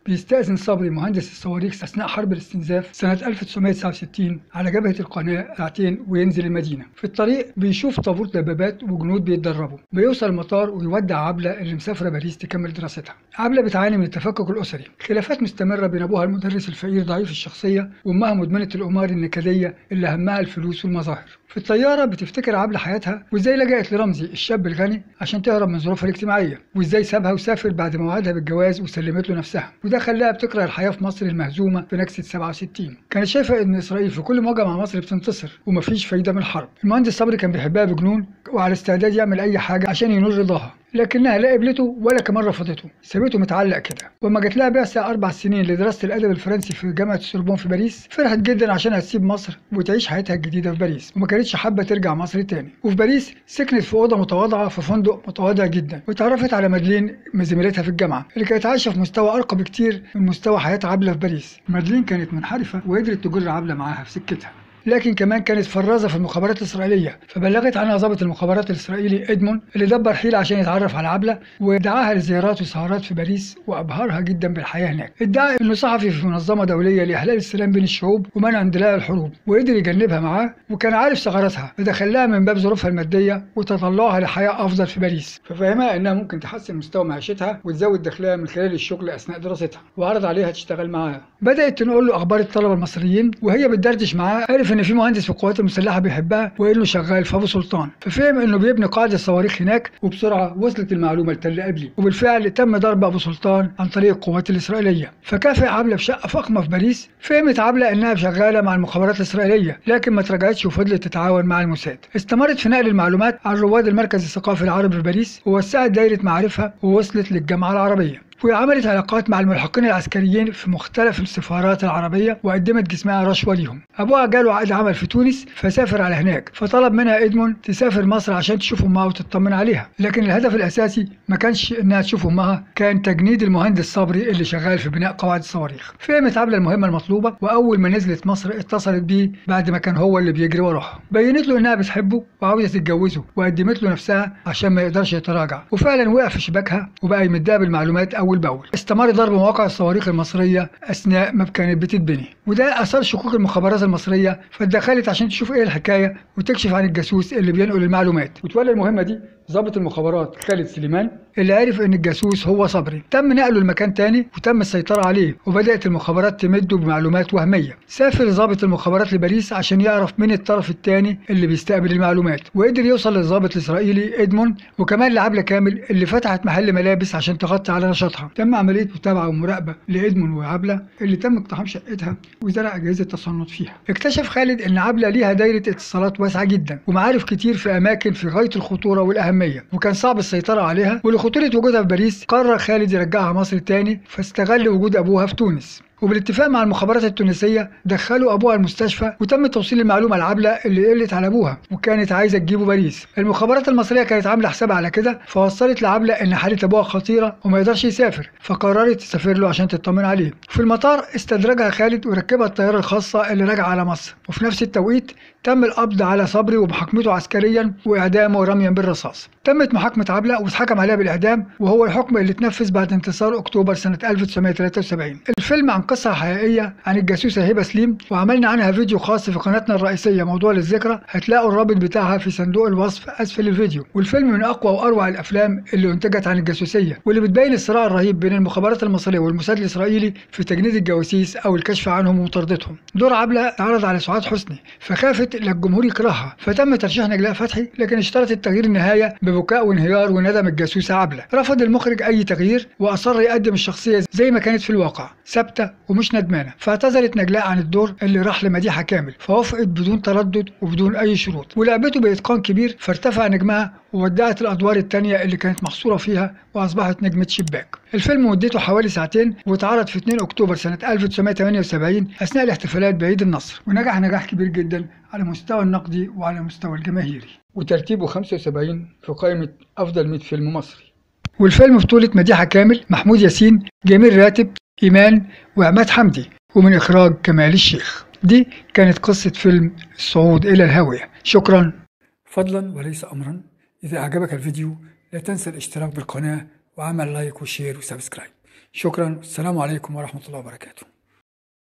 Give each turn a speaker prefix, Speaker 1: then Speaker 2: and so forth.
Speaker 1: بيستأذن صبري مهندس الصواريخ أثناء حرب الاستنزاف سنة 1969 على جبهة القناة ساعتين وينزل المدينة. في الطريق بيشوف طابور دبابات وجنود بيتدربوا. بيوصل المطار ويودع عبلة اللي مسافرة باريس تكمل دراستها. عبلة بتعاني من التفكك الأسري، خلافات مستمرة بين أبوها المدرس الفقير ضعيف الشخصية وأمها مدمنة القمار النكدية اللي همها الفلوس والمظاهر. في الطيارة بتفتكر عبلة حياتها وإزاي لجأت لرمزي الشاب الغني عشان تهرب من ظروفها الاجتماعية، وإزاي سابها وسافر بعد ما وعدها بالجواز وسلمت له نفسها، وده خلاها بتكره الحياة في مصر المهزومة في نكسة 67. كانت شايفة إن إسرائيل في كل مواجهة مع مصر بتنتصر ومفيش فايدة من الحرب. المهندس صبري كان بيحبها بجنون وعلى استعداد يعمل أي حاجة عشان ينول رضاها، لكنها لا قبلته ولا كمان رفضته، سابته متعلق كده. وما جات لها بعثة 4 سنين لدراسة الأدب الفرنسي في جامعة السوربون في باريس، فرحت جدا عشان هتسيب مصر وتعيش حياتها الجديدة في باريس، وما كانتش حابة ترجع مصر تاني. وفي باريس سكنت في أوضة متواضعة في فندق متواضع جدا، واتعرفت على مادلين زميلتها في الجامعة اللي كانت عايشة في مستوى أرقى بكتير من مستوى حياة عبلة في باريس. مادلين كانت منحرفة وقدرت تجر عبلة معاها في سكتها، لكن كمان كانت فرازة في المخابرات الإسرائيلية، فبلغت عنها ضابط المخابرات الإسرائيلي إدمون اللي دبر حيلة عشان يتعرف على عبلة ودعاها لزيارات وسهرات في باريس وأبهرها جدا بالحياة هناك. ادعى إنه صحفي في منظمة دولية لإحلال السلام بين الشعوب ومنع اندلاع الحروب، وقدر يجنبها معاه وكان عارف ثغراتها، فدخلها من باب ظروفها المادية وتطلعها لحياة أفضل في باريس، ففهمها إنها ممكن تحسن مستوى معيشتها وتزود دخلها من خلال الشغل أثناء دراستها، وعرض عليها تشتغل معاه. بدأت تنقل له أخبار الطلبة المصريين وهي بتدردش معاه، عرف ان في مهندس في القوات المسلحه بيحبها وانه شغال في ابو سلطان، ففهم انه بيبني قاعده صواريخ هناك، وبسرعه وصلت المعلومه لتل ابلي، وبالفعل تم ضرب ابو سلطان عن طريق القوات الاسرائيليه. فكافئ عبله بشقه فخمه في باريس. فهمت عبله انها شغاله مع المخابرات الاسرائيليه، لكن ما تراجعتش وفضلت تتعاون مع الموساد. استمرت في نقل المعلومات عن رواد المركز الثقافي العربي في باريس، ووسعت دايره معارفها ووصلت للجامعه العربيه، وعملت علاقات مع الملحقين العسكريين في مختلف السفارات العربية وقدمت جسمها رشوة ليهم. أبوها جاله عقد عمل في تونس فسافر على هناك، فطلب منها إدمون تسافر مصر عشان تشوف أمها وتطمن عليها، لكن الهدف الأساسي ما كانش إنها تشوف أمها، كان تجنيد المهندس صبري اللي شغال في بناء قواعد الصواريخ. فهمت عبلة المهمة المطلوبة، وأول ما نزلت مصر اتصلت بيه بعد ما كان هو اللي بيجري وراها، بينت له إنها بتحبه وعاوزة تتجوزه، وقدمت له نفسها عشان ما يقدرش يتراجع، وفعلا وقع في شباكها وبقى يمدها بالمعلومات أول بأول. استمر ضرب مواقع الصواريخ المصرية أثناء ما كانت بتتبني، وده أثار شكوك المخابرات المصرية، فاتدخلت عشان تشوف إيه الحكاية وتكشف عن الجاسوس اللي بينقل المعلومات. وتولى المهمة دي ضابط المخابرات خالد سليمان اللي عرف ان الجاسوس هو صبري. تم نقله لمكان تاني وتم السيطرة عليه، وبدأت المخابرات تمده بمعلومات وهمية. سافر ضابط المخابرات لباريس عشان يعرف مين الطرف التاني اللي بيستقبل المعلومات، وقدر يوصل للضابط الإسرائيلي إدمون وكمان لعبلة كامل اللي فتحت محل ملابس عشان تغطي على نشاطها. تم عملية متابعة ومراقبة لإدمون وعبلة اللي تم اقتحام شقتها وزرع أجهزة تصنت فيها. اكتشف خالد ان عبلة ليها دايرة اتصالات واسعة جدا ومعارف كتير في أماكن في غاية الخطورة والأهمية، وكان صعب السيطرة عليها، ولخطورة وجودها في باريس قرر خالد يرجعها مصر تاني، فاستغل وجود أبوها في تونس، وبالاتفاق مع المخابرات التونسية دخلوا أبوها المستشفى وتم توصيل المعلومة لعبلة اللي قلت على أبوها وكانت عايزة تجيبه باريس. المخابرات المصرية كانت عاملة حسابها على كده، فوصلت لعبلة إن حالة أبوها خطيرة وما يقدرش يسافر، فقررت تسافر له عشان تطمن عليه. في المطار استدرجها خالد وركبها الطيارة الخاصة اللي راجعة على مصر، وفي نفس التوقيت تم القبض على صبري ومحاكمته عسكريا وإعدامه ورميا بالرصاص. تمت محاكمة عبلة واتحكم عليها بالإعدام، وهو الحكم اللي اتنفذ بعد انتصار أكتوبر سنة 1973. الفيلم عن قصة حقيقية عن الجاسوسة هبة سليم، وعملنا عنها فيديو خاص في قناتنا الرئيسية موضوع للذكرى، هتلاقوا الرابط بتاعها في صندوق الوصف أسفل الفيديو. والفيلم من أقوى وأروع الأفلام اللي انتجت عن الجاسوسية، واللي بتبين الصراع الرهيب بين المخابرات المصرية والموساد الإسرائيلي في تجنيد الجواسيس أو الكشف عنهم ومطاردتهم. دور عبلة عرض على سعاد حسني، فخافت للجمهور يكرهها، فتم ترشيح نجلاء فتحي، لكن اشترطت تغيير النهاية ببكاء وانهيار وندم الجاسوسة عبلة. رفض المخرج أي تغيير وأصر يقدم الشخصية زي ما كانت في الواقع، ثابتة ومش ندمانة. فاعتذرت نجلاء عن الدور اللي راح لمديحة كامل، فوافقت بدون تردد وبدون أي شروط، ولعبته بإتقان كبير، فارتفع نجمها وودعت الأدوار التانية اللي كانت محصورة فيها وأصبحت نجمة شباك. الفيلم مدته حوالي ساعتين، واتعرض في 2 أكتوبر سنة 1978 أثناء الاحتفالات بعيد النصر، ونجح نجاح كبير جدا على مستوى النقدي وعلى مستوى الجماهيري، وترتيبه 75 في قائمة أفضل 100 فيلم مصري. والفيلم بطولة مديحة كامل، محمود ياسين، جميل راتب، إيمان، وعماد حمدي، ومن إخراج كمال الشيخ. دي كانت قصة فيلم الصعود إلى الهاوية. شكرا. فضلا وليس أمرا، إذا أعجبك الفيديو لا تنسى الاشتراك بالقناة وعمل لايك وشير وسبسكرايب. شكرا، السلام عليكم ورحمة الله وبركاته.